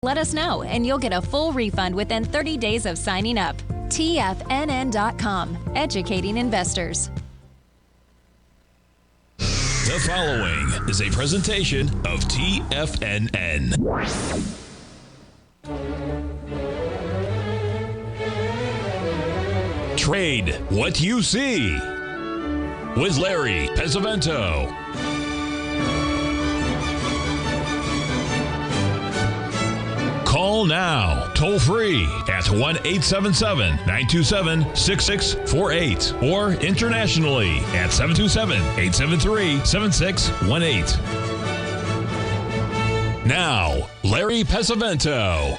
Let us know, and you'll get a full refund within 30 days of signing up. TFNN.com, educating investors. The following is a presentation of TFNN. Trade what you see with Larry Pesavento. Call now, toll free at 1-877-927-6648 or internationally at 727-873-7618. Now, Larry Pesavento.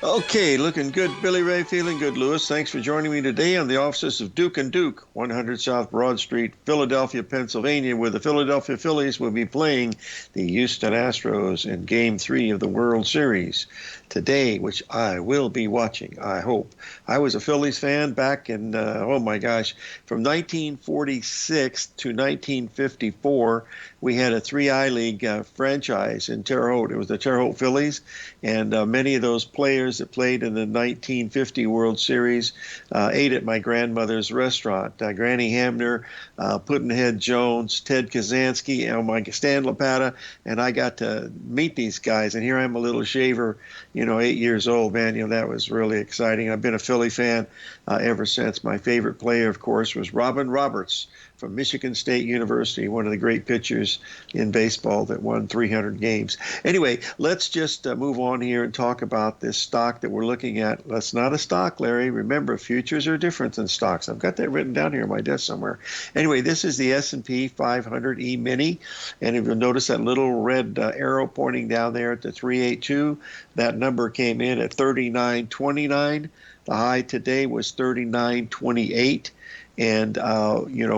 Okay, looking good, Billy Ray. Feeling good, Lewis. Thanks for joining me today on the offices of Duke & Duke, 100 South Broad Street, Philadelphia, Pennsylvania, where the Philadelphia Phillies will be playing the Houston Astros in Game 3 of the World Series today, which I will be watching, I hope. I was a Phillies fan back in, from 1946 to 1954. We had a 3I League franchise in Terre Haute. It was the Terre Haute Phillies, and many of those players that played in the 1950 World Series ate at my grandmother's restaurant. Granny Hamner, Pudd'nhead Jones, Ted Kazansky, Stan Lapata, and I got to meet these guys. And here I'm a little shaver, 8 years old, man. That was really exciting. I've been a Philly fan ever since. My favorite player, of course, was Robin Roberts from Michigan State University, one of the great pitchers in baseball that won 300 games. Anyway, let's just move on here and talk about this stock that we're looking at. That's not a stock, Larry. Remember, futures are different than stocks. I've got that written down here on my desk somewhere. Anyway, this is the S&P 500 E-mini, and if you'll notice that little red arrow pointing down there at the 382, that number came in at 39.29. The high today was 39.28. And,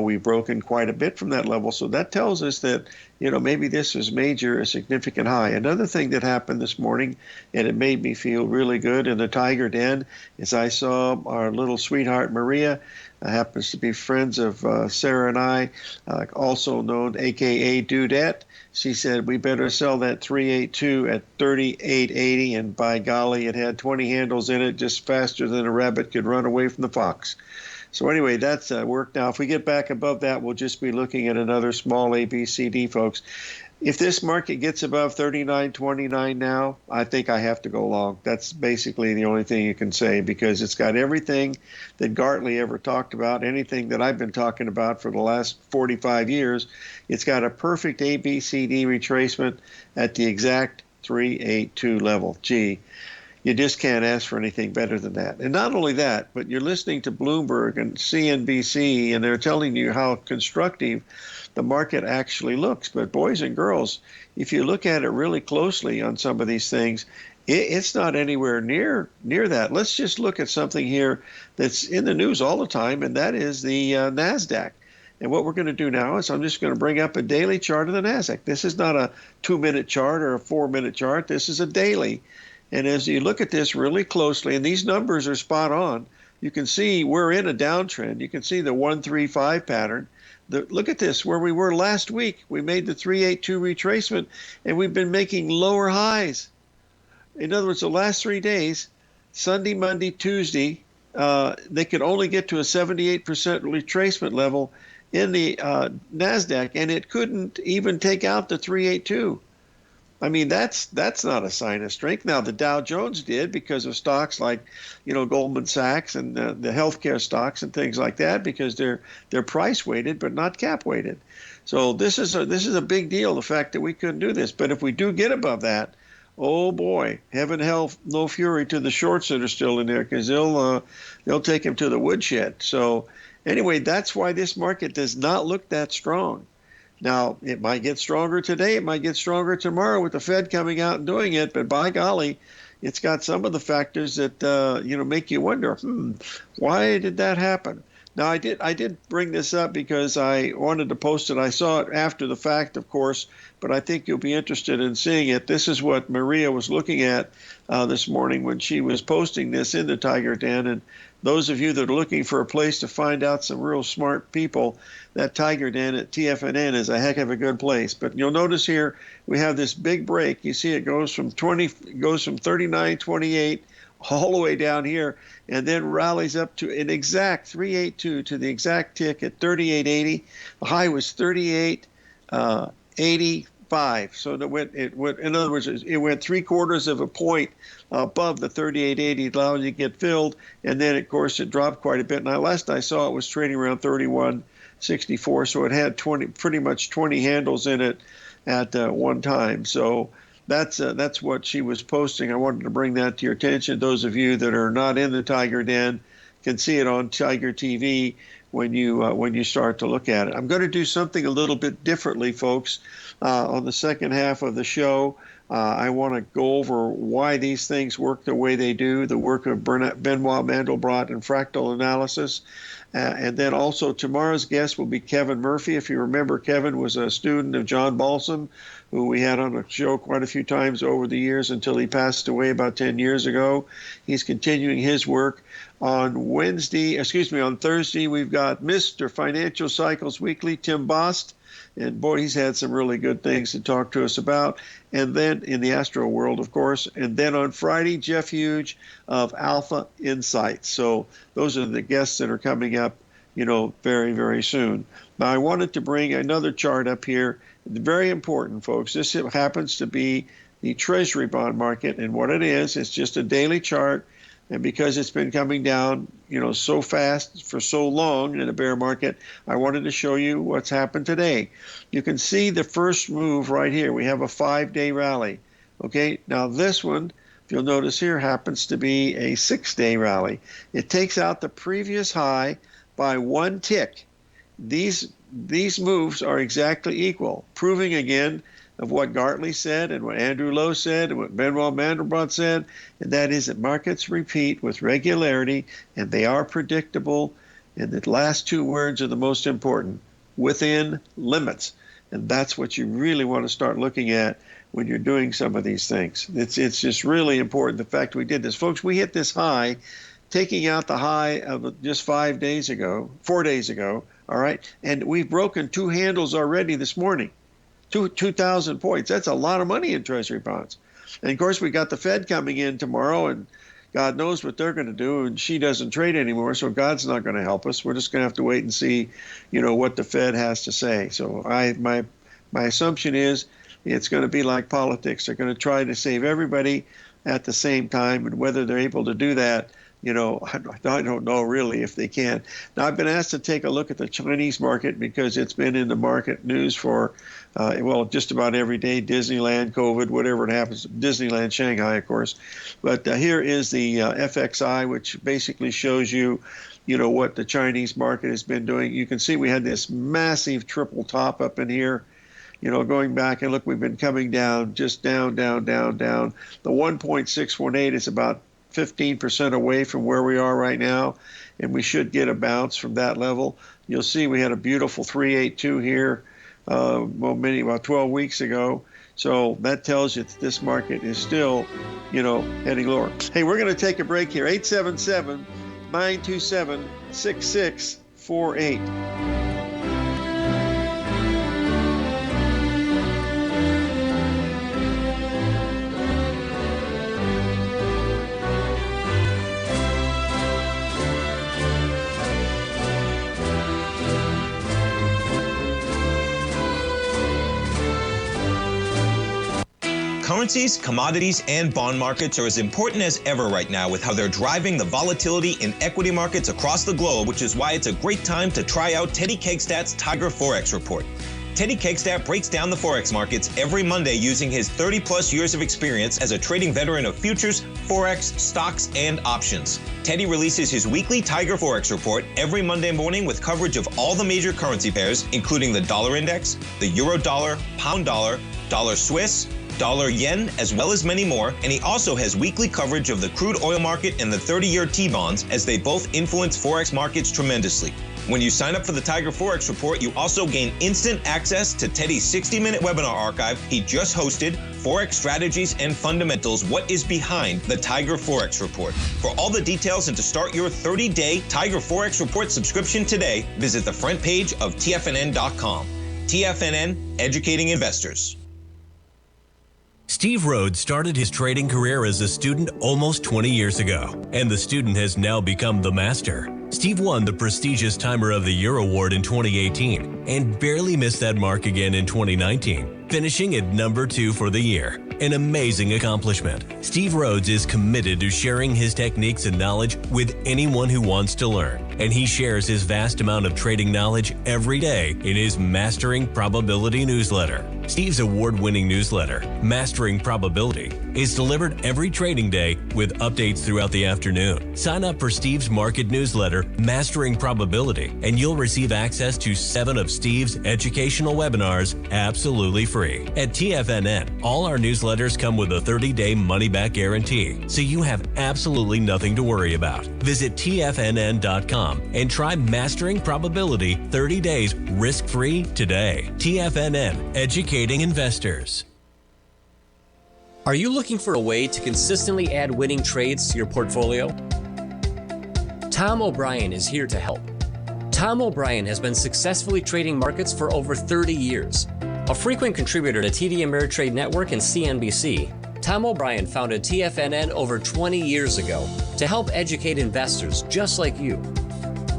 we've broken quite a bit from that level. So that tells us that, maybe this is a significant high. Another thing that happened this morning, and it made me feel really good in the Tiger Den, is I saw our little sweetheart Maria, happens to be friends of Sarah and I, also known AKA Dudette. She said, we better sell that 382 at 38.80. And by golly, it had 20 handles in it, just faster than a rabbit could run away from the fox. So anyway, that's worked. Now, if we get back above that, we'll just be looking at another small ABCD, folks. If this market gets above 39.29 now, I think I have to go long. That's basically the only thing you can say, because it's got everything that Gartley ever talked about, anything that I've been talking about for the last 45 years. It's got a perfect ABCD retracement at the exact 382 level. Gee. You just can't ask for anything better than that. And not only that, but you're listening to Bloomberg and CNBC, and they're telling you how constructive the market actually looks. But boys and girls, if you look at it really closely on some of these things, it's not anywhere near that. Let's just look at something here that's in the news all the time, and that is the NASDAQ. And what we're going to do now is I'm just going to bring up a daily chart of the NASDAQ. This is not a 2-minute chart or a 4-minute chart. This is a daily. And as you look at this really closely, and these numbers are spot on, you can see we're in a downtrend. You can see the 135 pattern. Look at this, where we were last week. We made the 382 retracement, and we've been making lower highs. In other words, the last 3 days, Sunday, Monday, Tuesday, they could only get to a 78% retracement level in the NASDAQ, and it couldn't even take out the 382. I mean, that's not a sign of strength. Now, the Dow Jones did because of stocks like, Goldman Sachs and the healthcare stocks and things like that, because they're price weighted but not cap weighted. So this is a big deal, the fact that we couldn't do this. But if we do get above that, oh boy, heaven, hell, no fury to the shorts that are still in there, because they'll take them to the woodshed. So anyway, that's why this market does not look that strong. Now, it might get stronger today. It might get stronger tomorrow with the Fed coming out and doing it. But by golly, it's got some of the factors that, make you wonder, why did that happen? Now, I did bring this up because I wanted to post it. I saw it after the fact, of course, but I think you'll be interested in seeing it. This is what Maria was looking at this morning when she was posting this in the Tiger Den. And those of you that are looking for a place to find out some real smart people, that Tiger Den at TFNN is a heck of a good place. But you'll notice here we have this big break. You see it goes from 39.28 all the way down here, and then rallies up to an exact 382 to the exact tick at 38.80. The high was 38.85. So it went. In other words, it went 3/4 of a point above the 38.80, allowed you to get filled, and then of course it dropped quite a bit. Now, last I saw it was trading around 31.64, so it had pretty much 20 handles in it at one time. So that's what she was posting. I wanted to bring that to your attention. Those of you that are not in the Tiger Den can see it on Tiger TV when you start to look at it. I'm going to do something a little bit differently, folks, on the second half of the show. I want to go over why these things work the way they do, the work of Benoit Mandelbrot and fractal analysis. And then also tomorrow's guest will be Kevin Murphy. If you remember, Kevin was a student of John Balsam, who we had on a show quite a few times over the years until he passed away about 10 years ago. He's continuing his work. On Thursday, we've got Mr. Financial Cycles Weekly, Tim Bost. And boy, he's had some really good things to talk to us about. And then in the astro world, of course. And then on Friday, Jeff Hughes of Alpha Insights. So those are the guests that are coming up, very, very soon. Now, I wanted to bring another chart up here. Very important, folks. This happens to be the Treasury bond market. And what it is, it's just a daily chart. And because it's been coming down, so fast for so long in a bear market, I wanted to show you what's happened today. You can see the first move right here. We have a 5-day rally. Okay, now this one, if you'll notice here, happens to be a 6-day rally. It takes out the previous high by 1 tick. These moves are exactly equal, proving again of what Gartley said and what Andrew Lowe said and what Benoit Mandelbrot said, and that is that markets repeat with regularity and they are predictable, and the last 2 words are the most important, within limits. And that's what you really want to start looking at when you're doing some of these things. It's just really important, the fact we did this. Folks, we hit this high, taking out the high of just 4 days ago, all right? And we've broken 2 handles already this morning. 2,000 points. That's a lot of money in Treasury bonds. And of course, we got the Fed coming in tomorrow, and God knows what they're going to do. And she doesn't trade anymore, so God's not going to help us. We're just going to have to wait and see, what the Fed has to say. So my assumption is it's going to be like politics. They're going to try to save everybody at the same time, and whether they're able to do that, I don't know really if they can. Now, I've been asked to take a look at the Chinese market because it's been in the market news for, just about every day. Disneyland, COVID, whatever it happens. Disneyland, Shanghai, of course. But here is the FXI, which basically shows you, what the Chinese market has been doing. You can see we had this massive triple top up in here. Going back and look, we've been coming down, just down, down, down, down. The 1.618 is about 15% away from where we are right now, and we should get a bounce from that level. You'll see we had a beautiful 382 here about 12 weeks ago. So that tells you that this market is still, heading lower. Hey, we're going to take a break here. 877-927-6648. Currencies, commodities, and bond markets are as important as ever right now with how they're driving the volatility in equity markets across the globe, which is why it's a great time to try out Teddy Kegstat's Tiger Forex Report. Teddy Kegstat breaks down the Forex markets every Monday using his 30-plus years of experience as a trading veteran of futures, Forex, stocks, and options. Teddy releases his weekly Tiger Forex Report every Monday morning with coverage of all the major currency pairs, including the dollar index, the euro dollar, pound dollar, dollar Swiss, dollar yen, as well as many more, and he also has weekly coverage of the crude oil market and the 30-year T-bonds, as they both influence Forex markets tremendously. When you sign up for the Tiger Forex Report, you also gain instant access to Teddy's 60-minute webinar archive he just hosted, Forex Strategies and Fundamentals, What is Behind the Tiger Forex Report. For all the details and to start your 30-day Tiger Forex Report subscription today, visit the front page of TFNN.com. TFNN, educating investors. Steve Rhodes started his trading career as a student almost 20 years ago, and the student has now become the master. Steve won the prestigious Timer of the Year award in 2018 and barely missed that mark again in 2019, finishing at number 2 for the year. An amazing accomplishment. Steve Rhodes is committed to sharing his techniques and knowledge with anyone who wants to learn, and he shares his vast amount of trading knowledge every day in his Mastering Probability newsletter. Steve's award-winning newsletter, Mastering Probability, is delivered every trading day with updates throughout the afternoon. Sign up for Steve's market newsletter, Mastering Probability, and you'll receive access to 7 of Steve's educational webinars absolutely free. At TFNN, all our newsletters come with a 30-day money-back guarantee, so you have absolutely nothing to worry about. Visit TFNN.com and try Mastering Probability 30 days risk-free today. TFNN, educating investors. Are you looking for a way to consistently add winning trades to your portfolio? Tom O'Brien is here to help. Tom O'Brien has been successfully trading markets for over 30 years. A frequent contributor to TD Ameritrade Network and CNBC, Tom O'Brien founded TFNN over 20 years ago to help educate investors just like you.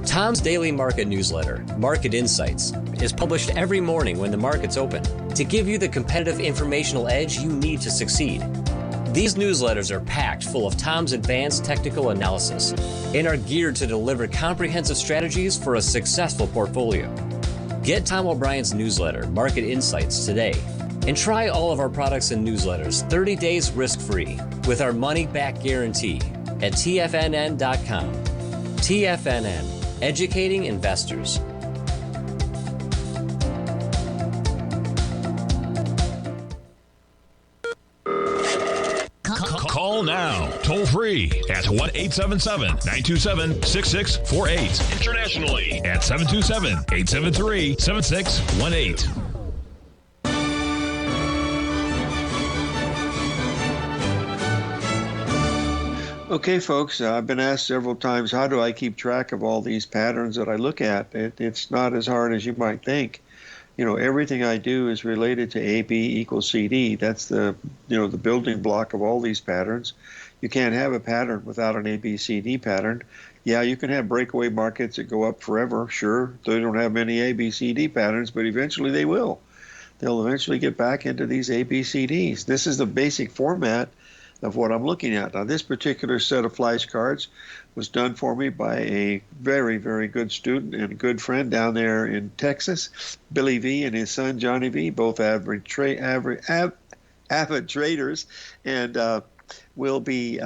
Tom's daily market newsletter, Market Insights, is published every morning when the markets open to give you the competitive informational edge you need to succeed. These newsletters are packed full of Tom's advanced technical analysis and are geared to deliver comprehensive strategies for a successful portfolio. Get Tom O'Brien's newsletter, Market Insights, today and try all of our products and newsletters 30 days risk-free with our money-back guarantee at TFNN.com. TFNN, educating investors. Call now, toll free at 1-877-927-6648. Internationally at 727-873-7618. Okay, folks, I've been asked several times, how do I keep track of all these patterns that I look at? It's not as hard as you might think. You know, everything I do is related to AB equals CD. That's the building block of all these patterns. You can't have a pattern without an ABCD pattern. Yeah, you can have breakaway markets that go up forever. Sure, they don't have many ABCD patterns, but eventually they will. They'll eventually get back into these ABCDs. This is the basic format of what I'm looking at. Now, this particular set of flashcards was done for me by a very, very good student and a good friend down there in Texas, Billy V, and his son Johnny V, both avid traders, and we'll be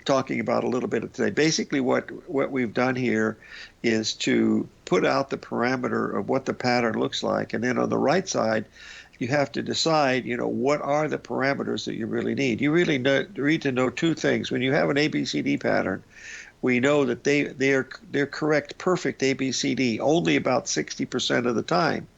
talking about a little bit of today. Basically, what we've done here is to put out the parameter of what the pattern looks like, and then on the right side, you have to decide, what are the parameters that you really need. You really need to know two things. When you have an ABCD pattern, we know that they're correct, perfect ABCD only about 60% of the time.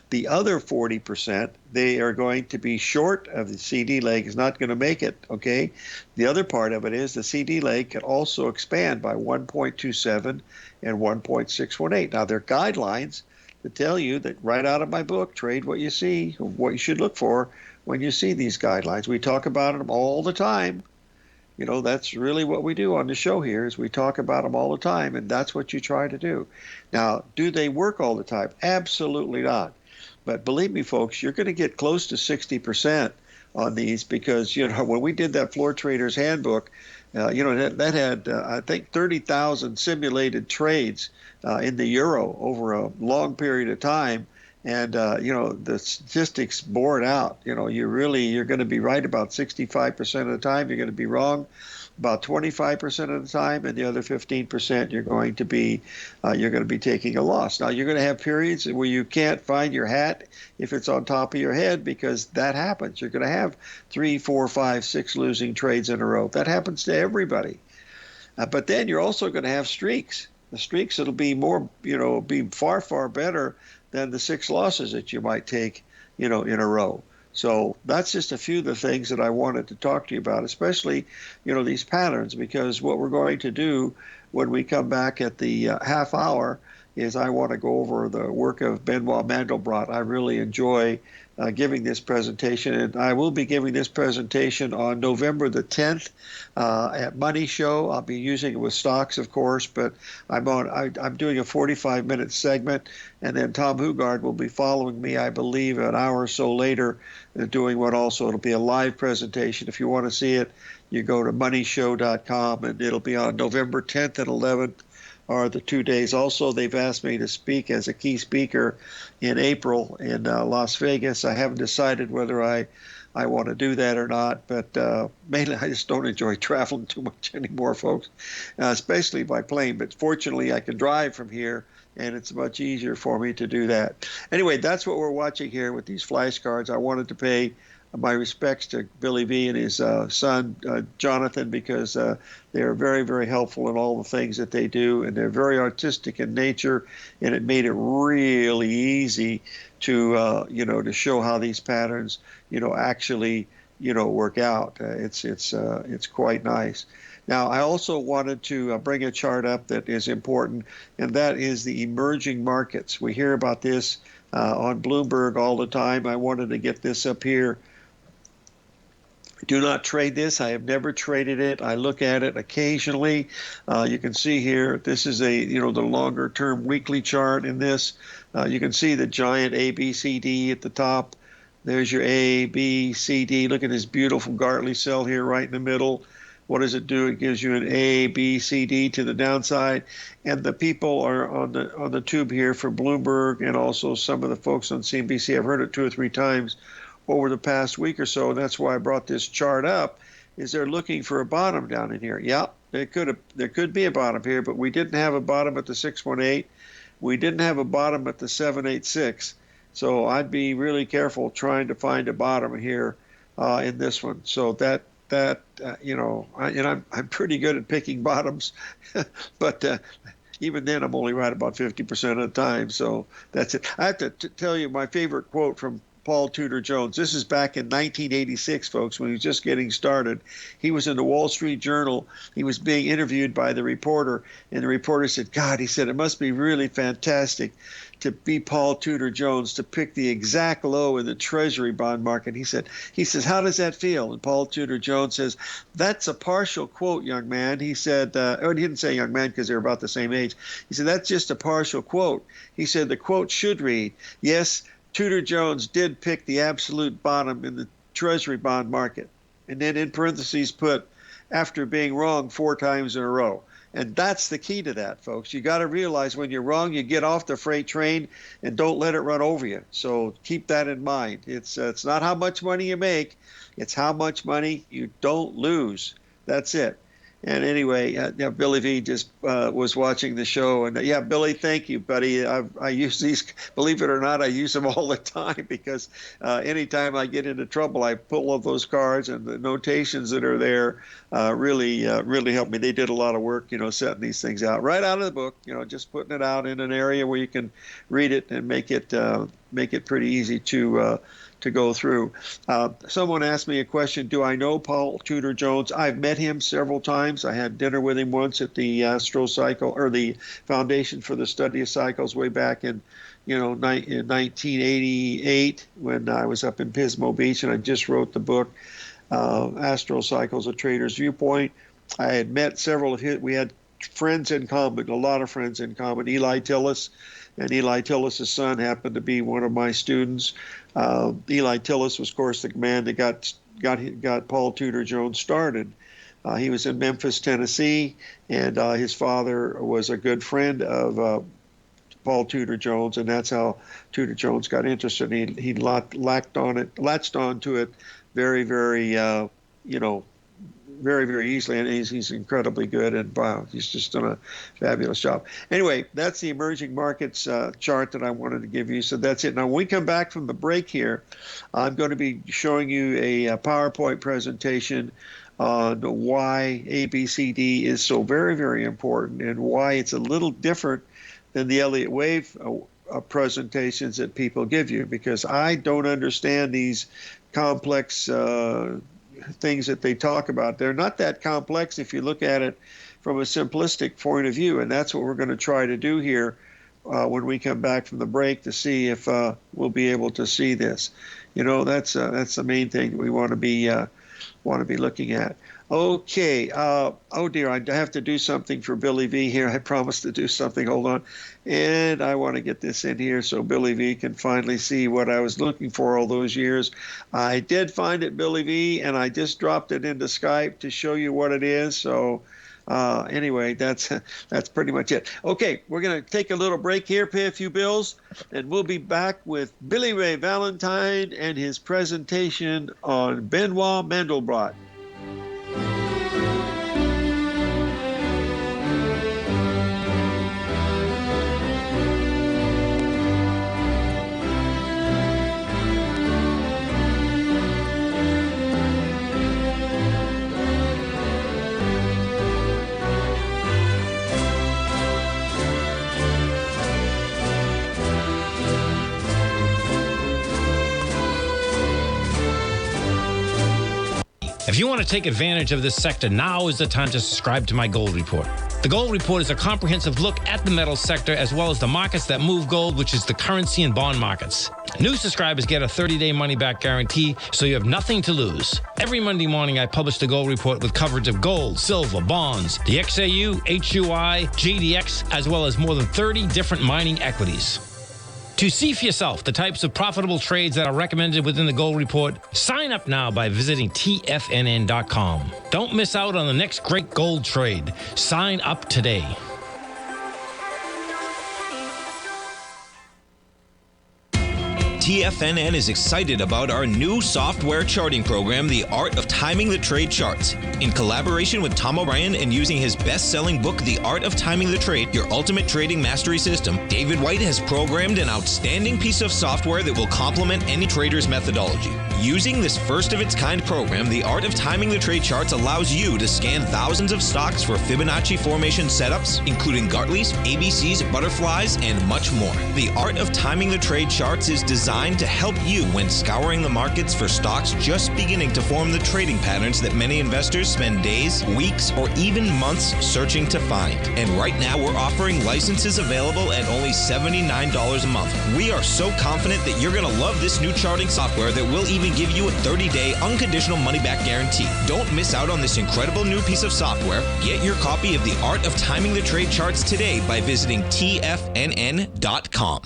The other 40%, they are going to be short of the CD leg, is not going to make it, okay? The other part of it is the CD leg can also expand by 1.27 and 1.618. Now, they're guidelines to tell you that right out of my book, Trade What You See, what you should look for when you see these guidelines. We talk about them all the time. That's really what we do on the show here, is we talk about them all the time, and that's what you try to do. Now, do they work all the time? Absolutely not. But believe me, folks, you're going to get close to 60% on these because, when we did that Floor Traders Handbook, that had, I think, 30,000 simulated trades in the euro over a long period of time. And, the statistics bore it out. You're going to be right about 65% of the time. You're going to be wrong about 25% of the time, and the other 15% you're going to be taking a loss. Now you're going to have periods where you can't find your hat if it's on top of your head, because that happens. You're going to have 3, 4, 5, 6 losing trades in a row. That happens to everybody. But then you're also going to have streaks. The streaks that'll be more, be far, far better than the 6 losses that you might take, in a row. So that's just a few of the things that I wanted to talk to you about, especially, these patterns, because what we're going to do when we come back at the half hour is I want to go over the work of Benoit Mandelbrot. I really enjoy giving this presentation, and I will be giving this presentation on November the 10th at Money Show. I'll be using it with stocks, of course, but I'm doing a 45-minute segment, and then Tom Hugard will be following me, I believe, an hour or so later, doing what also it'll be a live presentation. If you want to see it, you go to moneyshow.com, and it'll be on November 10th and 11th. Are the 2 days. Also, they've asked me to speak as a key speaker in April in Las Vegas. I haven't decided whether I want to do that or not, but mainly I just don't enjoy traveling too much anymore, folks, especially by plane. But fortunately, I can drive from here, and it's much easier for me to do that. Anyway, that's what we're watching here with these flashcards. I wanted to pay my respects to Billy V and his son, Jonathan, because they're very, very helpful in all the things that they do, and they're very artistic in nature, and it made it really easy to, to show how these patterns, actually, work out. It's quite nice. Now, I also wanted to bring a chart up that is important, and that is the emerging markets. We hear about this on Bloomberg all the time. I wanted to get this up here. Do not trade this. I have never traded it. I look at it occasionally. You can see here, this is the longer term weekly chart in this. You can see the giant A, B, C, D at the top. There's your A, B, C, D. Look at this beautiful Gartley cell here right in the middle. What does it do? It gives you an A, B, C, D to the downside. And the people are on the tube here for Bloomberg, and also some of the folks on CNBC. I've heard it 2 or 3 times over the past week or so, and that's why I brought this chart up, is they're looking for a bottom down in here. Yeah, there could be a bottom here, but we didn't have a bottom at the 618. We didn't have a bottom at the 786. So I'd be really careful trying to find a bottom here in this one. So I'm pretty good at picking bottoms, but even then I'm only right about 50% of the time. So that's it. I have to tell you my favorite quote from Paul Tudor Jones. This is back in 1986, folks, when he was just getting started. He was in the Wall Street Journal. He was being interviewed by the reporter, and the reporter said, God, he said, it must be really fantastic to be Paul Tudor Jones, to pick the exact low in the Treasury bond market. He says, how does that feel? And Paul Tudor Jones says, that's a partial quote, young man. He said, he didn't say young man because they're about the same age. He said, that's just a partial quote. He said, the quote should read, yes, Tudor Jones did pick the absolute bottom in the Treasury bond market. And then in parentheses put, after being wrong 4 times in a row. And that's the key to that, folks. You got to realize when you're wrong, you get off the freight train and don't let it run over you. So keep that in mind. It's not how much money you make. It's how much money you don't lose. That's it. And anyway, Billy V just was watching the show. And yeah, Billy, thank you, buddy. I use these, believe it or not, I use them all the time because anytime I get into trouble, I pull up those cards, and the notations that are there really help me. They did a lot of work, setting these things out right out of the book, just putting it out in an area where you can read it and make it pretty easy to go through. Someone asked me a question, do I know Paul Tudor Jones? I've met him several times. I had dinner with him once at the Astro Cycle, or the Foundation for the Study of Cycles, way back in 1988 when I was up in Pismo Beach, and I just wrote the book, Astro Cycles, A Trader's Viewpoint. I had met several of his, we had friends in common, a lot of friends in common, Eli Tillis, and Eli Tillis' son happened to be one of my students. Eli Tillis was, of course, the man that got Paul Tudor Jones started. He was in Memphis, Tennessee, and his father was a good friend of Paul Tudor Jones, and that's how Tudor Jones got interested. He latched onto it very, very, very, very easily, and he's incredibly good, and wow, he's just done a fabulous job. Anyway, that's the emerging markets chart that I wanted to give you. So that's it. Now, when we come back from the break here, I'm going to be showing you a PowerPoint presentation on why ABCD is so very, very important and why it's a little different than the Elliott Wave presentations that people give you, because I don't understand these complex things that they talk about. They're not that complex if you look at it from a simplistic point of view, and that's what we're going to try to do here when we come back from the break, to see if we'll be able to see this. That's the main thing we want to be looking at. Okay. Oh dear, I have to do something for Billy V here. I promised to do something. Hold on. And I want to get this in here so Billy V can finally see what I was looking for all those years. I did find it, Billy V, and I just dropped it into Skype to show you what it is. So anyway, that's pretty much it. Okay, we're going to take a little break here, pay a few bills, and we'll be back with Billy Ray Valentine and his presentation on Benoit Mandelbrot. If you want to take advantage of this sector, now is the time to subscribe to my Gold Report. The Gold Report is a comprehensive look at the metals sector as well as the markets that move gold, which is the currency and bond markets. New subscribers get a 30-day money-back guarantee, so you have nothing to lose. Every Monday morning, I publish the Gold Report with coverage of gold, silver, bonds, the XAU, HUI, GDX, as well as more than 30 different mining equities. To see for yourself the types of profitable trades that are recommended within the Gold Report, sign up now by visiting TFNN.com. Don't miss out on the next great gold trade. Sign up today. TFNN is excited about our new software charting program, The Art of Timing the Trade Charts. In collaboration with Tom O'Brien and using his best-selling book, The Art of Timing the Trade, Your Ultimate Trading Mastery System, David White has programmed an outstanding piece of software that will complement any trader's methodology. Using this first-of-its-kind program, The Art of Timing the Trade Charts allows you to scan thousands of stocks for Fibonacci formation setups, including Gartley's, ABC's, butterflies, and much more. The Art of Timing the Trade Charts is designed to help you when scouring the markets for stocks just beginning to form the trading patterns that many investors spend days, weeks, or even months searching to find. And right now, we're offering licenses available at only $79 a month. We are so confident that you're going to love this new charting software that will even give you a 30-day unconditional money-back guarantee. Don't miss out on this incredible new piece of software. Get your copy of The Art of Timing the Trade Charts today by visiting TFNN.com.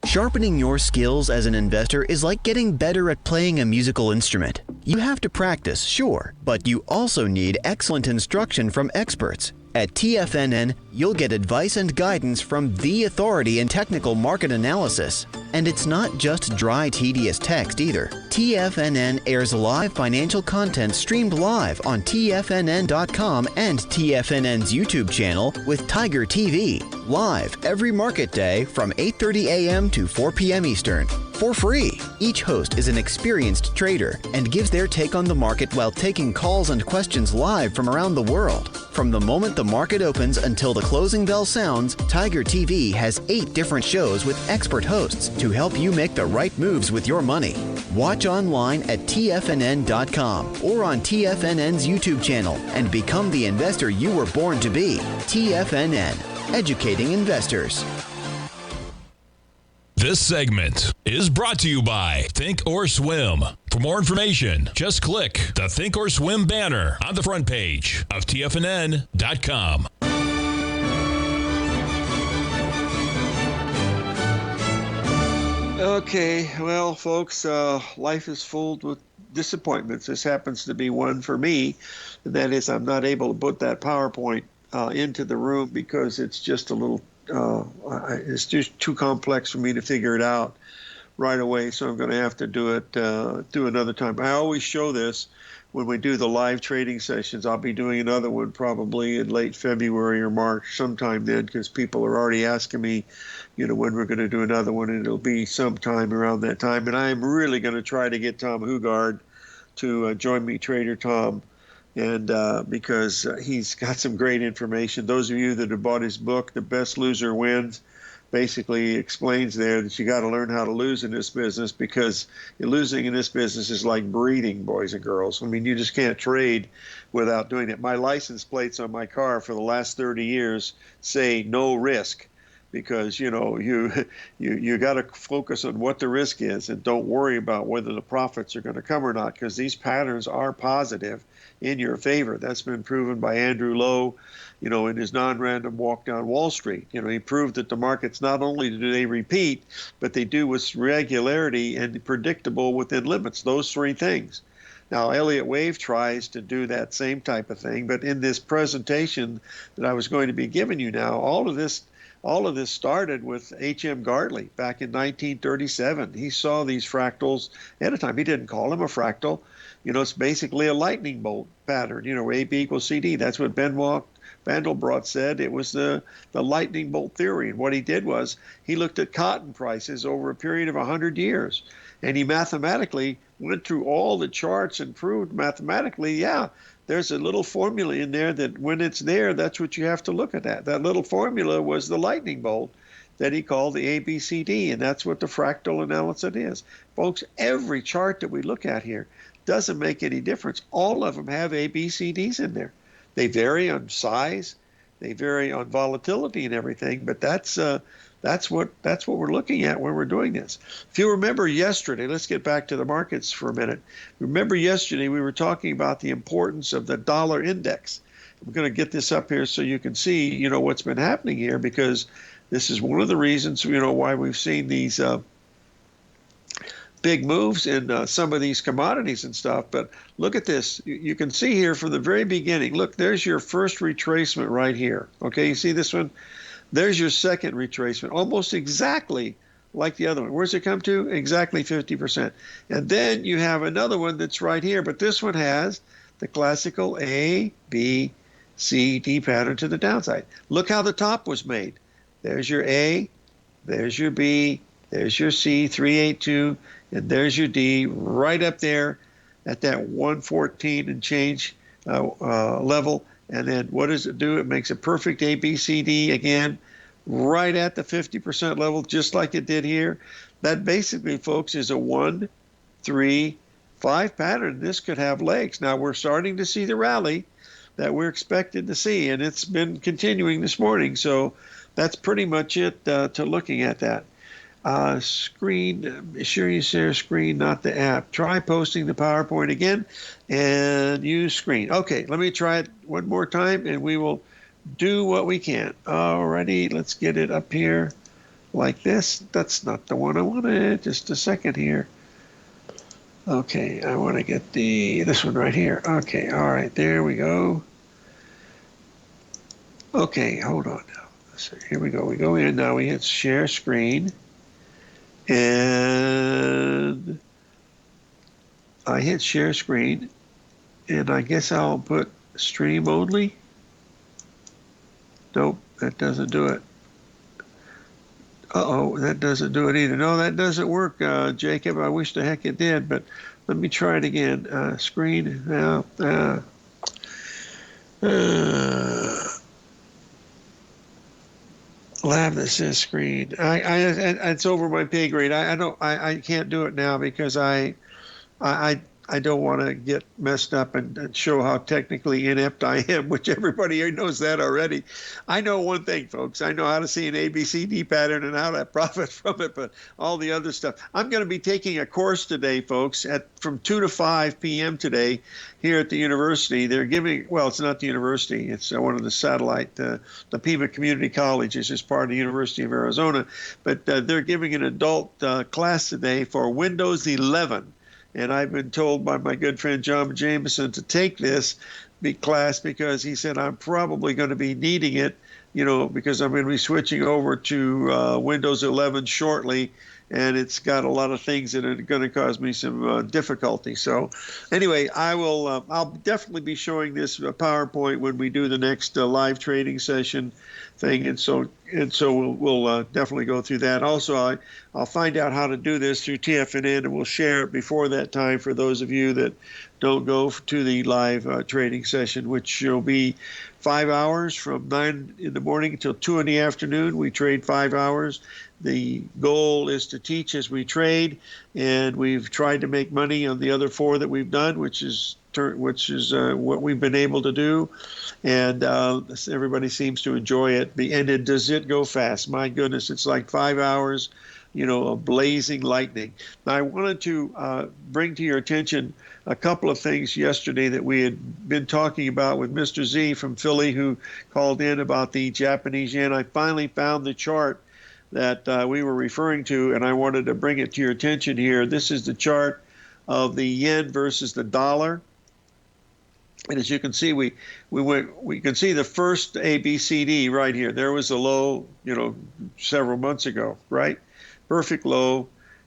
Sharpening your skills as an investor is like getting better at playing a musical instrument. You have to practice, sure, but you also need excellent instruction from experts. At TFNN, you'll get advice and guidance from the authority in technical market analysis. And it's not just dry, tedious text either. TFNN airs live financial content streamed live on TFNN.com and TFNN's YouTube channel with Tiger TV, live every market day from 8:30 a.m. to 4 p.m. Eastern. For free. Each host is an experienced trader and gives their take on the market while taking calls and questions live from around the world. From the moment the market opens until the closing bell sounds, Tiger TV has 8 different shows with expert hosts to help you make the right moves with your money. Watch online at TFNN.com or on TFNN's YouTube channel and become the investor you were born to be. TFNN, educating investors. This segment is brought to you by Thinkorswim. For more information, just click the Thinkorswim banner on the front page of TFNN.com. Okay, well, folks, life is full with disappointments. This happens to be one for me. And that is, I'm not able to put that PowerPoint into the room because it's just a little it's just too complex for me to figure it out right away, so I'm going to have to do it another time. I always show this when we do the live trading sessions, I'll be doing another one probably in late February or March, sometime then, because people are already asking me, when we're going to do another one, and it'll be sometime around that time. And I'm really going to try to get Tom Hugard to join me, Trader Tom, and because he's got some great information. Those of you that have bought his book, The Best Loser Wins, basically explains there that you got to learn how to lose in this business, because losing in this business is like breathing, boys and girls. I mean, you just can't trade without doing it. My license plates on my car for the last 30 years say no risk, because you got to focus on what the risk is and don't worry about whether the profits are going to come or not, because these patterns are positive in your favor. That's been proven by Andrew Lowe, in his non-random walk down Wall Street. He proved that the markets, not only do they repeat, but they do with regularity and predictable within limits, those three things. Now, Elliott Wave tries to do that same type of thing, but in this presentation that I was going to be giving you now, all of this started with H.M. Gartley back in 1937. He saw these fractals at a time. He didn't call them a fractal. It's basically a lightning bolt pattern, AB equals CD. That's what Benoit Vandelbrot said. It was the lightning bolt theory. And what he did was he looked at cotton prices over a period of 100 years. And he mathematically went through all the charts and proved mathematically, there's a little formula in there that when it's there, that's what you have to look at. That little formula was the lightning bolt that he called the ABCD, and that's what the fractal analysis is. Folks, every chart that we look at here doesn't make any difference. All of them have ABCDs in there. They vary on size, they vary on volatility and everything, but that's what we're looking at when we're doing this. If you remember yesterday, let's get back to the markets for a minute. Remember yesterday we were talking about the importance of the dollar index. I'm going to get this up here so you can see, what's been happening here, because this is one of the reasons, why we've seen these big moves in some of these commodities and stuff. But look at this. You can see here from the very beginning. Look, there's your first retracement right here. Okay, you see this one? There's your second retracement, almost exactly like the other one. Where's it come to? Exactly 50%. And then you have another one that's right here, but this one has the classical A, B, C, D pattern to the downside. Look how the top was made. There's your A, there's your B, there's your C, 382, and there's your D right up there at that 114 and change level. And then what does it do? It makes a perfect ABCD again, right at the 50% level, just like it did here. That basically, folks, is a 1, 3, 5 pattern. This could have legs. Now we're starting to see the rally that we're expected to see, and it's been continuing this morning. So that's pretty much it to looking at that. Screen, be sure you share screen, not the app. Try posting the PowerPoint again and use screen. Okay, let me try it one more time and we will do what we can. Alrighty, let's get it up here like this. That's not the one I wanted. Just a second here. Okay, I want to get this one right here. Okay, all right, there we go. Okay, hold on now. So here we go. We go in now. We hit share screen. And I hit share screen, and I guess I'll put stream only. Nope, that doesn't do it. Uh-oh, that doesn't do it either. No, that doesn't work, Jacob. I wish the heck it did, but let me try it again. Screen now. Lab that says screen. It's over my pay grade. I can't do it now because I don't want to get messed up and show how technically inept I am, which everybody knows that already. I know one thing, folks. I know how to see an ABCD pattern and how to profit from it, but all the other stuff. I'm going to be taking a course today, folks, from 2 to 5 p.m. today here at the university. They're giving, well, it's not the university. It's one of the satellite, the Pima Community Colleges is part of the University of Arizona, but they're giving an adult class today for Windows 11. And I've been told by my good friend John Jameson to take this class because he said I'm probably going to be needing it, because I'm going to be switching over to Windows 11 shortly. and it's got a lot of things that are going to cause me some difficulty. So anyway, I'll definitely be showing this PowerPoint when we do the next live trading session thing, and so we'll definitely go through that. Also, I'll find out how to do this through TFNN, and we'll share it before that time for those of you that don't go to the live trading session, which will be 5 hours from 9 in the morning until 2 in the afternoon. We trade 5 hours. The goal is to teach as we trade, and we've tried to make money on the other 4 that we've done, which is what we've been able to do, and everybody seems to enjoy it. And does it go fast? My goodness, it's like 5 hours, of blazing lightning. Now, I wanted to bring to your attention a couple of things yesterday that we had been talking about with Mr. Z from Philly, who called in about the Japanese yen. I finally found the chart that we were referring to, and I wanted to bring it to your attention here. This is the chart of the yen versus the dollar. And as you can see, we can see the first ABCD right here. There was a low, several months ago, right? Perfect low.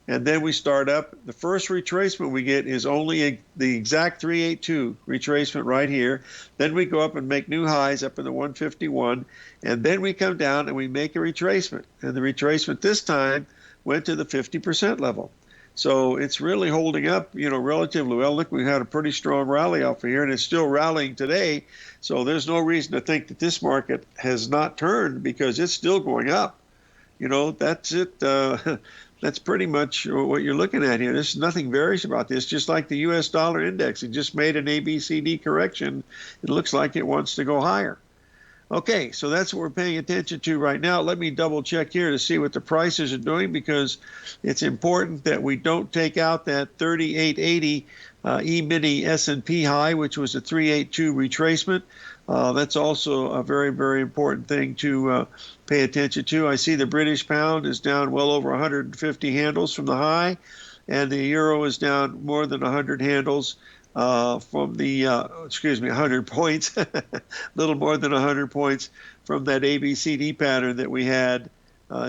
And then we start up. The first retracement we get is only the exact 382 retracement right here. Then we go up and make new highs up in the 151. And then we come down and we make a retracement. And the retracement this time went to the 50% level. So it's really holding up, relatively well. Look, we had a pretty strong rally off of here, and it's still rallying today. So there's no reason to think that this market has not turned, because it's still going up. That's it. That's pretty much what you're looking at here. There's nothing bearish about this, just like the U.S. dollar index. It just made an ABCD correction. It looks like it wants to go higher. Okay, so that's what we're paying attention to right now. Let me double check here to see what the prices are doing, because it's important that we don't take out that 3880 E-mini S&P high, which was a 382 retracement. That's also a very, very important thing to pay attention to. I see the British pound is down well over 150 handles from the high, and the euro is down more than 100 handles from the, 100 points, a little more than 100 points from that ABCD pattern that we had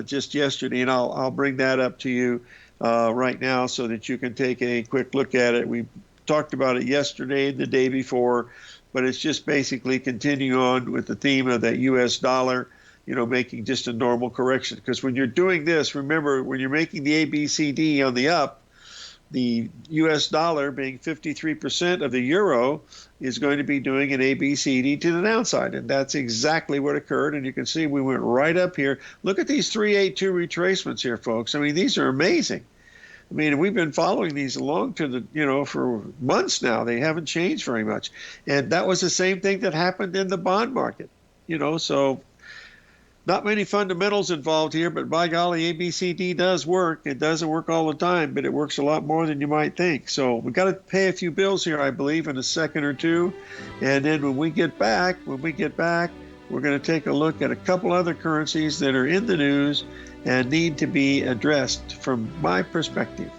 just yesterday. And I'll bring that up to you right now so that you can take a quick look at it. We talked about it yesterday and the day before, but it's just basically continuing on with the theme of that U.S. dollar, making just a normal correction. Because when you're doing this, remember, when you're making the ABCD on the up, the U.S. dollar, being 53% of the euro, is going to be doing an ABCD to the downside. And that's exactly what occurred. And you can see we went right up here. Look at these 382 retracements here, folks. I mean, these are amazing. I mean, we've been following these along to the, for months now. They haven't changed very much. And that was the same thing that happened in the bond market, so not many fundamentals involved here, but by golly, ABCD does work. It doesn't work all the time, but it works a lot more than you might think. So we've got to pay a few bills here, I believe, in a second or two. And then when we get back, we're going to take a look at a couple other currencies that are in the news and need to be addressed from my perspective.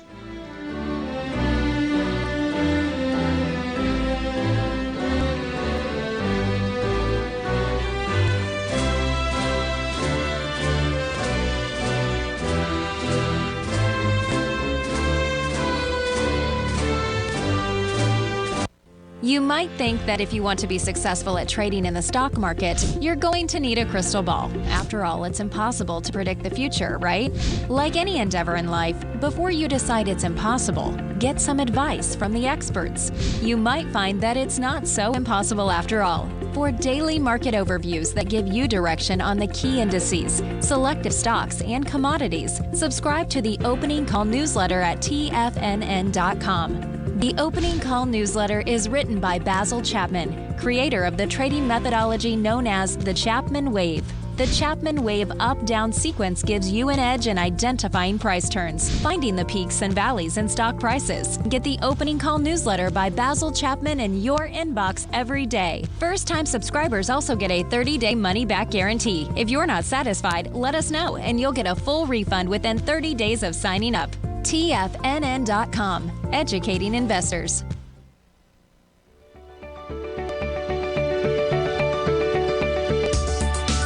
You might think that if you want to be successful at trading in the stock market, you're going to need a crystal ball. After all, it's impossible to predict the future, right? Like any endeavor in life, before you decide it's impossible, get some advice from the experts. You might find that it's not so impossible after all. For daily market overviews that give you direction on the key indices, selective stocks, and commodities, subscribe to the Opening Call newsletter at TFNN.com. The Opening Call newsletter is written by Basil Chapman, creator of the trading methodology known as the Chapman Wave. The Chapman Wave up-down sequence gives you an edge in identifying price turns, finding the peaks and valleys in stock prices. Get the Opening Call newsletter by Basil Chapman in your inbox every day. First-time subscribers also get a 30-day money-back guarantee. If you're not satisfied, let us know, and you'll get a full refund within 30 days of signing up. TFNN.com, educating investors.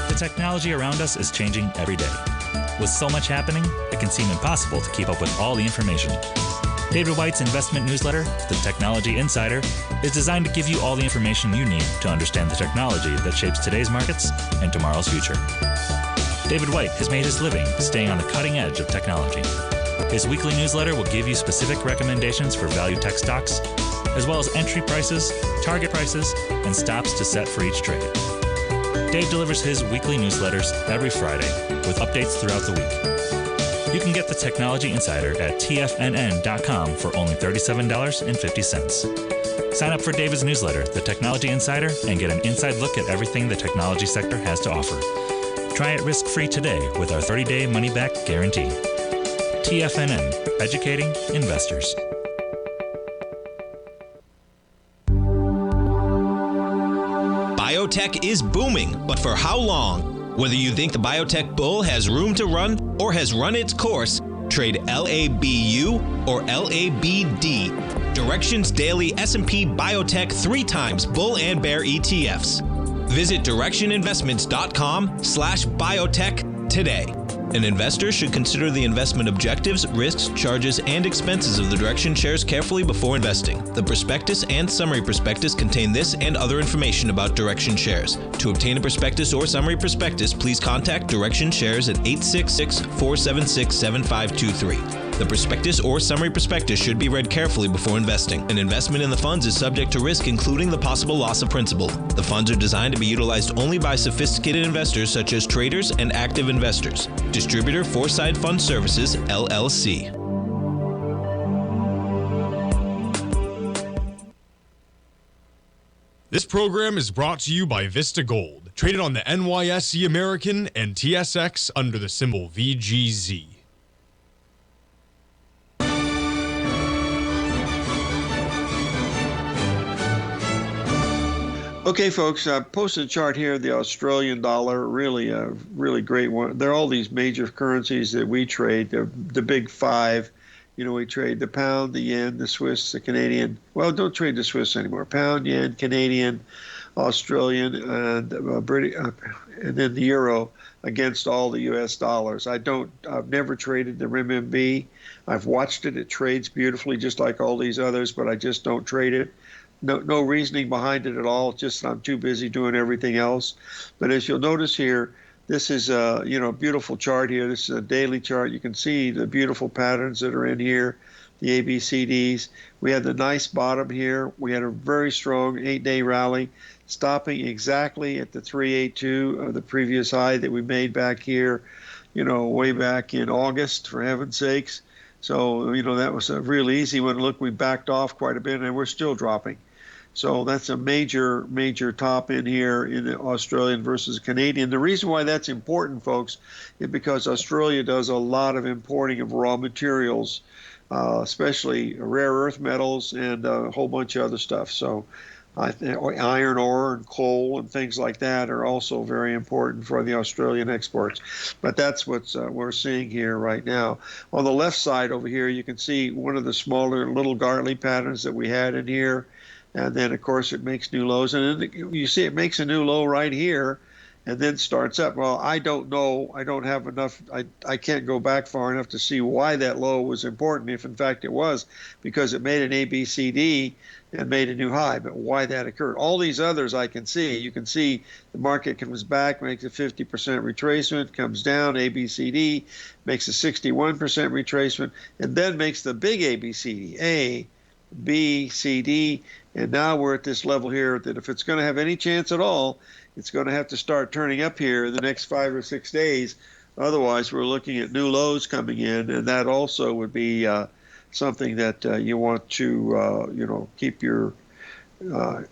The technology around us is changing every day. With so much happening, it can seem impossible to keep up with all the information. David White's investment newsletter, The Technology Insider, is designed to give you all the information you need to understand the technology that shapes today's markets and tomorrow's future. David White has made his living staying on the cutting edge of technology. His weekly newsletter will give you specific recommendations for value tech stocks, as well as entry prices, target prices, and stops to set for each trade. Dave delivers his weekly newsletters every Friday with updates throughout the week. You can get the Technology Insider at TFNN.com for only $37.50. Sign up for David's newsletter, The Technology Insider, and get an inside look at everything the technology sector has to offer. Try it risk-free today with our 30-day money-back guarantee. TFNN, educating investors. Biotech is booming, but for how long? Whether you think the biotech bull has room to run or has run its course, trade LABU or LABD, Direction's daily S&P Biotech 3 times bull and bear ETFs. Visit directioninvestments.com/biotech today. An investor should consider the investment objectives, risks, charges, and expenses of the Direction shares carefully before investing. The prospectus and summary prospectus contain this and other information about Direction shares. To obtain a prospectus or summary prospectus, please contact Direction shares at 866-476-7523. The prospectus or summary prospectus should be read carefully before investing. An investment in the funds is subject to risk, including the possible loss of principal. The funds are designed to be utilized only by sophisticated investors such as traders and active investors. Distributor Foreside Fund Services, LLC. This program is brought to you by Vista Gold, traded on the NYSE American and TSX under the symbol VGZ. Okay, folks, I posted a chart here of the Australian dollar, really a really great one. There are all these major currencies that we trade, the big five. You know, we trade the pound, the yen, the Swiss, the Canadian. Well, don't trade the Swiss anymore. Pound, yen, Canadian, Australian, and British, and then the euro against all the U.S. dollars. I've never traded the renminbi. I've watched it. It trades beautifully just like all these others, but I just don't trade it. No reasoning behind it at all. Just I'm too busy doing everything else. But as you'll notice here, this is a beautiful chart here. This is a daily chart. You can see the beautiful patterns that are in here, the ABCDs. We had the nice bottom here. We had a very strong 8-day rally, stopping exactly at the 382 of the previous high that we made back here, way back in August, for heaven's sakes. So, that was a real easy one. Look, we backed off quite a bit, and we're still dropping. So that's a major, major top in here in the Australian versus Canadian. The reason why that's important, folks, is because Australia does a lot of importing of raw materials, especially rare earth metals and a whole bunch of other stuff. So iron ore and coal and things like that are also very important for the Australian exports. But that's what we're seeing here right now. On the left side over here, you can see one of the smaller little Gartley patterns that we had in here. And then, of course, it makes new lows. And then you see it makes a new low right here and then starts up. Well, I don't know. I don't have enough. I can't go back far enough to see why that low was important, if in fact it was, because it made an ABCD and made a new high. But why that occurred. All these others I can see. You can see the market comes back, makes a 50% retracement, comes down, ABCD, makes a 61% retracement, and then makes the big ABCD, A, B, C, D, and now we're at this level here that if it's going to have any chance at all, it's going to have to start turning up here in the next 5 or 6 days. Otherwise, we're looking at new lows coming in, and that also would be something that you want to, keep your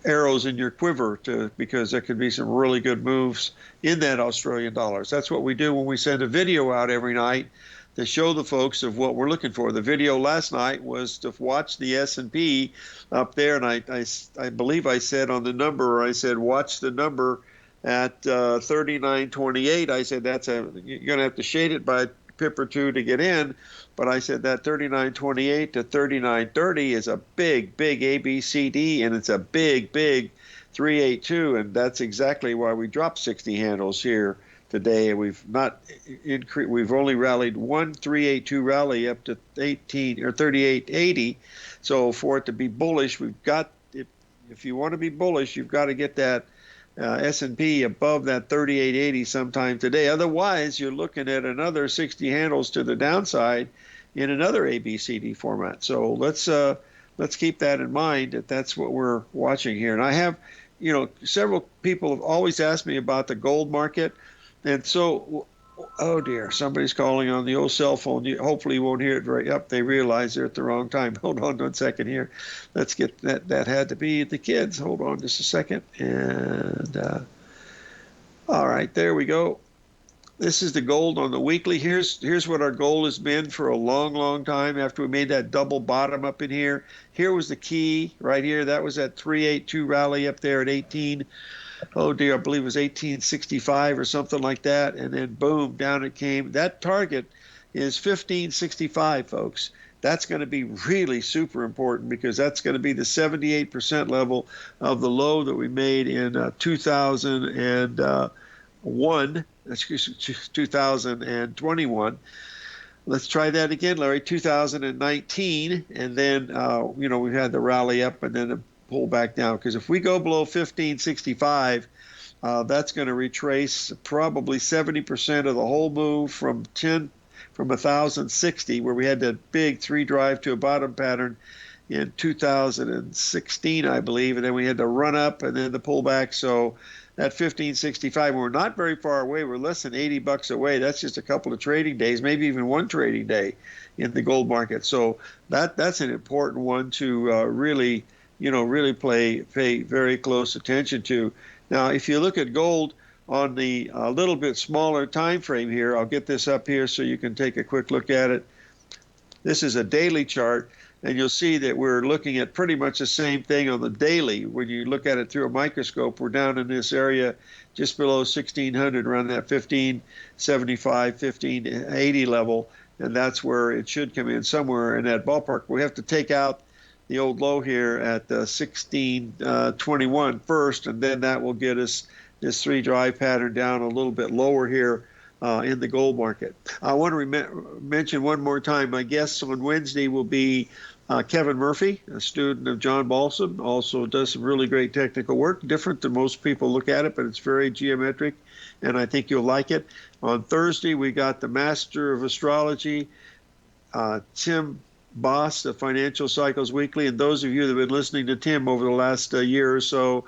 arrows in your quiver because there could be some really good moves in that Australian dollars. That's what we do when we send a video out every night to show the folks of what we're looking for. The video last night was to watch the S&P up there, and I believe I said on the number, I said watch the number at 39.28. I said you're going to have to shade it by a pip or two to get in, but I said that 39.28 to 39.30 is a big, big ABCD, and it's a big, big 382, and that's exactly why we dropped 60 handles here today. We've not increased. We've only rallied 1,382 rally up to 18 or 38.80. So for it to be bullish, we've got, if you want to be bullish, you've got to get that S&P above that 38.80 sometime today. Otherwise, you're looking at another 60 handles to the downside in another ABCD format. So let's keep that in mind, that that's what we're watching here. And I have, several people have always asked me about the gold market. And so, oh dear, somebody's calling on the old cell phone. Hopefully you won't hear it very up. They realize they're at the wrong time. Hold on 1 second here. Let's get that. That had to be the kids. Hold on just a second. And all right, there we go. This is the gold on the weekly. Here's what our gold has been for a long, long time after we made that double bottom up in here. Here was the key right here. That was that 382 rally up there at 18. Oh dear, I believe it was 1865 or something like that. And then boom, down it came. That target is 1565, folks. That's going to be really super important because that's going to be the 78% level of the low that we made in 2021. Let's try that again, Larry. 2019, and then we've had the rally up and then the pull back down. Because if we go below 1565, that's going to retrace probably 70% of the whole move from 1,060, where we had that big 3 drive to a bottom pattern in 2016, I believe, and then we had the run up and then the pullback. So at 1565, we're not very far away. We're less than $80 away. That's just a couple of trading days, maybe even one trading day in the gold market. So that's an important one to really pay very close attention to. Now, if you look at gold on the little bit smaller time frame here, I'll get this up here so you can take a quick look at it. This is a daily chart. And you'll see that we're looking at pretty much the same thing on the daily. When you look at it through a microscope, we're down in this area just below 1,600, around that 1575, 1580 level. And that's where it should come in, somewhere in that ballpark. We have to take out the old low here at 1621 first, and then that will get us this 3 drive pattern down a little bit lower here in the gold market. I want to mention one more time, my guests on Wednesday will be Kevin Murphy, a student of John Balsam, also does some really great technical work, different than most people look at it, but it's very geometric, and I think you'll like it. On Thursday, we got the Master of Astrology, Tim Boss, the Financial Cycles Weekly, and those of you that have been listening to Tim over the last year or so,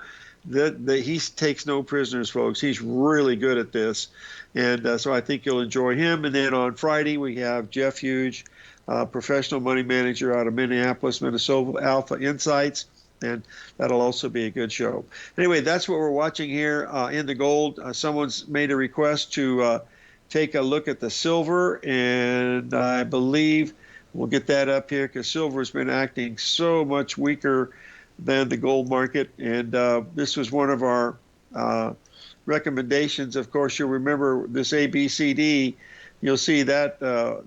he takes no prisoners, folks. He's really good at this, and so I think you'll enjoy him. And then on Friday, we have Jeff Hughes, professional money manager out of Minneapolis, Minnesota, Alpha Insights, and that'll also be a good show. Anyway, that's what we're watching here in the gold. Someone's made a request to take a look at the silver, and I believe we'll get that up here because silver's been acting so much weaker than the gold market, and this was one of our recommendations. Of course, you'll remember this ABCD. You'll see that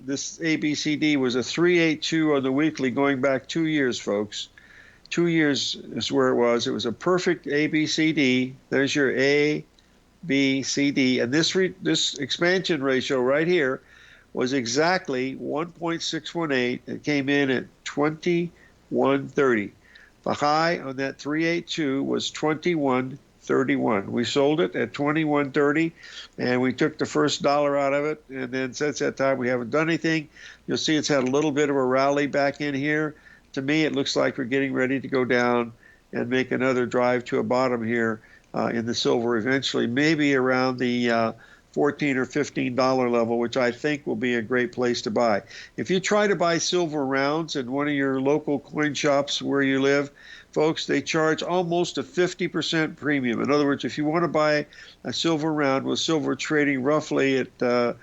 this ABCD was a 382 on the weekly going back 2 years, folks. 2 years is where it was. It was a perfect ABCD. There's your A, B, C, D, and this expansion ratio right here was exactly 1.618. It came in at 2130. The high on that 382 was 2131. We sold it at 2130, and we took the first dollar out of it, and then since that time we haven't done anything. You'll see it's had a little bit of a rally back in here. To me, it looks like we're getting ready to go down and make another drive to a bottom here in the silver eventually, maybe around the $14 or $15 level, which I think will be a great place to buy. If you try to buy silver rounds in one of your local coin shops where you live, folks, they charge almost a 50% premium. In other words, if you want to buy a silver round with silver trading roughly at,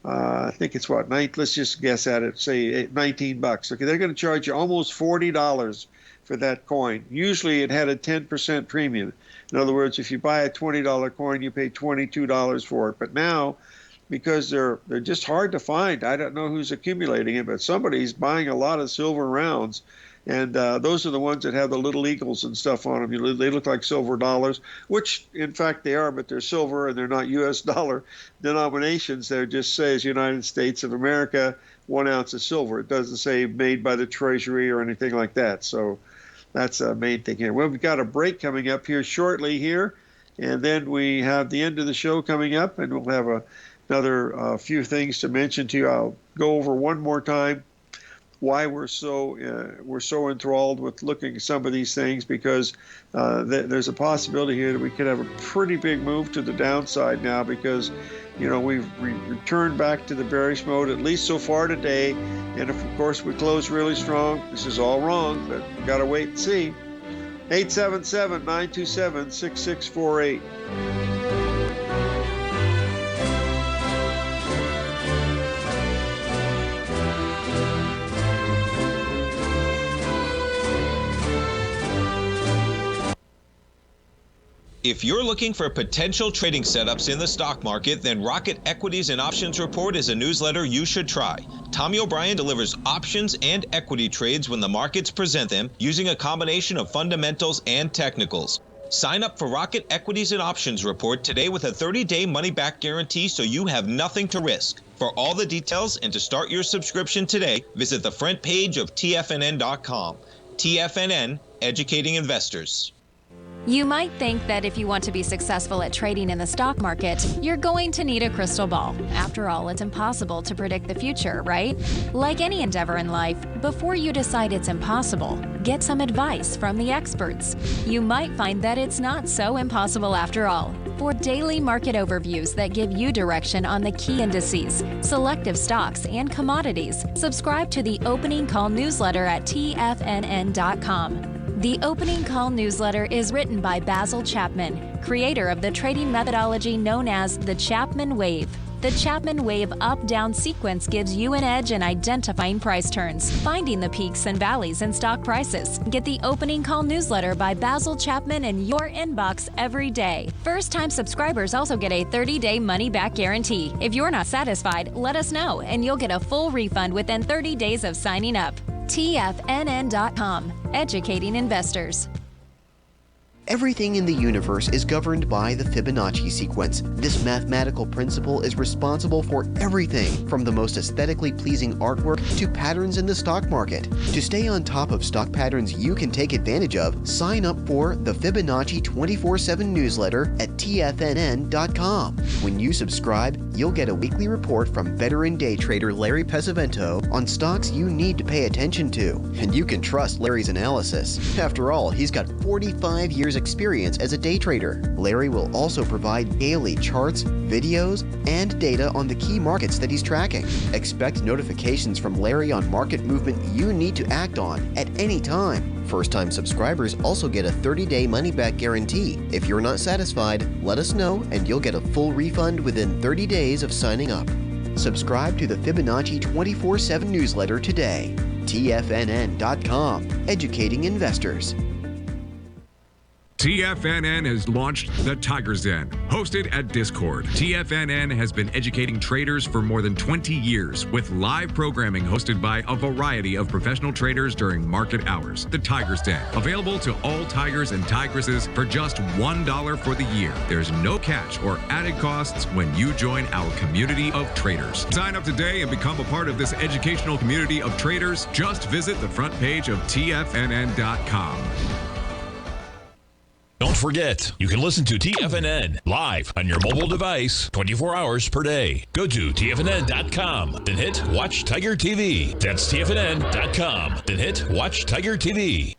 I think it's what, let's just guess at it, say $19. Okay, they're going to charge you almost $40 for that coin. Usually it had a 10% premium. In other words, if you buy a $20 coin, you pay $22 for it. But now, because they're just hard to find, I don't know who's accumulating it, but somebody's buying a lot of silver rounds, And those are the ones that have the little eagles and stuff on them. They look like silver dollars, which in fact they are, but they're silver and they're not U.S. dollar denominations. They just says United States of America, 1 ounce of silver. It doesn't say made by the Treasury or anything like that. So that's a main thing here. Well, we've got a break coming up here shortly here, and then we have the end of the show coming up, and we'll have another few things to mention to you. I'll go over one more time why we're so enthralled with looking at some of these things, because there's a possibility here that we could have a pretty big move to the downside now, because we've returned back to the bearish mode, at least so far today. And if, of course, we close really strong, this is all wrong, but we've got to wait and see. 877-927-6648. If you're looking for potential trading setups in the stock market, then Rocket Equities and Options Report is a newsletter you should try. Tommy O'Brien delivers options and equity trades when the markets present them, using a combination of fundamentals and technicals. Sign up for Rocket Equities and Options Report today with a 30-day money-back guarantee, so you have nothing to risk. For all the details and to start your subscription today, visit the front page of TFNN.com. TFNN, educating investors. You might think that if you want to be successful at trading in the stock market, you're going to need a crystal ball. After all, it's impossible to predict the future, right? Like any endeavor in life, before you decide it's impossible, get some advice from the experts. You might find that it's not so impossible after all. For daily market overviews that give you direction on the key indices, selective stocks, and commodities, subscribe to the Opening Call newsletter at TFNN.com. The Opening Call newsletter is written by Basil Chapman, creator of the trading methodology known as the Chapman Wave. The Chapman Wave up-down sequence gives you an edge in identifying price turns, finding the peaks and valleys in stock prices. Get the Opening Call newsletter by Basil Chapman in your inbox every day. First-time subscribers also get a 30-day money-back guarantee. If you're not satisfied, let us know, and you'll get a full refund within 30 days of signing up. TFNN.com, educating investors. Everything in the universe is governed by the Fibonacci sequence. This mathematical principle is responsible for everything from the most aesthetically pleasing artwork to patterns in the stock market. To stay on top of stock patterns you can take advantage of, sign up for the Fibonacci 24/7 newsletter at TFNN.com. When you subscribe, you'll get a weekly report from veteran day trader Larry Pesavento on stocks you need to pay attention to. And you can trust Larry's analysis. After all, he's got 45 years experience as a day trader. Larry will also provide daily charts, videos, and data on the key markets that he's tracking. Expect notifications from Larry on market movement you need to act on at any time. First-time subscribers also get a 30-day money-back guarantee. If you're not satisfied, let us know and you'll get a full refund within 30 days of signing up. Subscribe to the Fibonacci 24/7 newsletter today. TFNN.com, educating investors. TFNN has launched the Tiger's Den, hosted at Discord. TFNN has been educating traders for more than 20 years, with live programming hosted by a variety of professional traders during market hours. The Tiger's Den, available to all tigers and tigresses for just $1 for the year. There's no catch or added costs when you join our community of traders. Sign up today and become a part of this educational community of traders. Just visit the front page of TFNN.com. Don't forget, you can listen to TFNN live on your mobile device 24 hours per day. Go to TFNN.com, then hit Watch Tiger TV. That's TFNN.com, then hit Watch Tiger TV.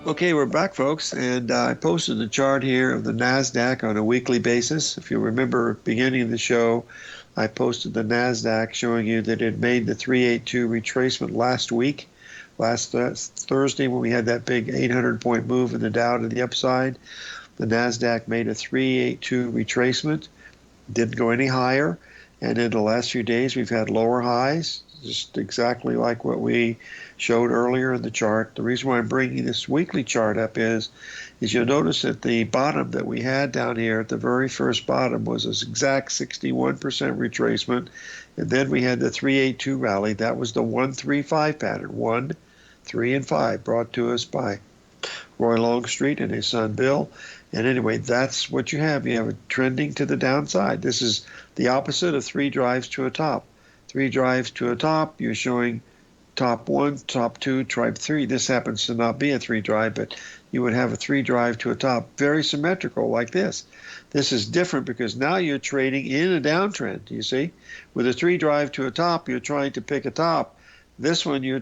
Okay, we're back, folks, and I posted the chart here of the NASDAQ on a weekly basis. If you remember, beginning of the show, I posted the NASDAQ showing you that it made the 382 retracement last week, last Thursday, when we had that big 800-point move in the Dow to the upside. The NASDAQ made a 382 retracement, didn't go any higher, and in the last few days we've had lower highs, just exactly like what we showed earlier in the chart. The reason why I'm bringing this weekly chart up is you'll notice that the bottom that we had down here at the very first bottom was an exact 61% retracement. And then we had the 382 rally. That was the 135 pattern, 1, 3, and 5, brought to us by Roy Longstreet and his son Bill. And anyway, that's what you have. You have a trending to the downside. This is the opposite of 3 drives to a top. 3 drives to a top, you're showing top 1, top 2, tribe 3. This happens to not be a 3 drive, but you would have a 3 drive to a top, very symmetrical like this. This is different because now you're trading in a downtrend, you see. With a 3 drive to a top, you're trying to pick a top. This one, you're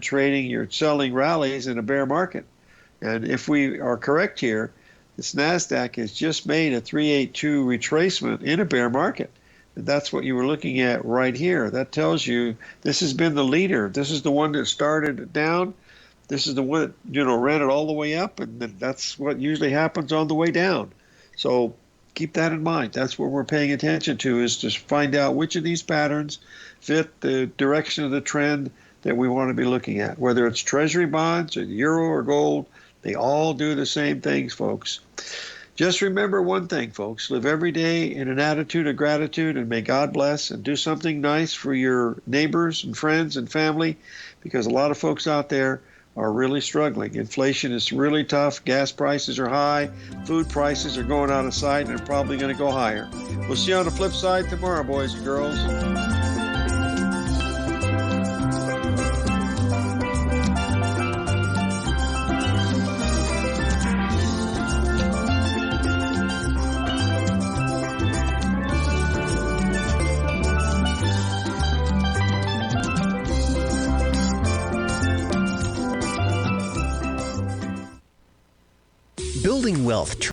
selling rallies in a bear market. And if we are correct here, this NASDAQ has just made a 382 retracement in a bear market. And that's what you were looking at right here. That tells you this has been the leader. This is the one that started it down. This is the one that, ran it all the way up, and that's what usually happens on the way down. So keep that in mind. That's what we're paying attention to, is to find out which of these patterns fit the direction of the trend that we want to be looking at. Whether it's treasury bonds or the euro or gold, they all do the same things, folks. Just remember one thing, folks. Live every day in an attitude of gratitude, and may God bless, and do something nice for your neighbors and friends and family, because a lot of folks out there are really struggling. Inflation is really tough. Gas prices are high. Food prices are going out of sight and are probably going to go higher. We'll see you on the flip side tomorrow, boys and girls. Building wealth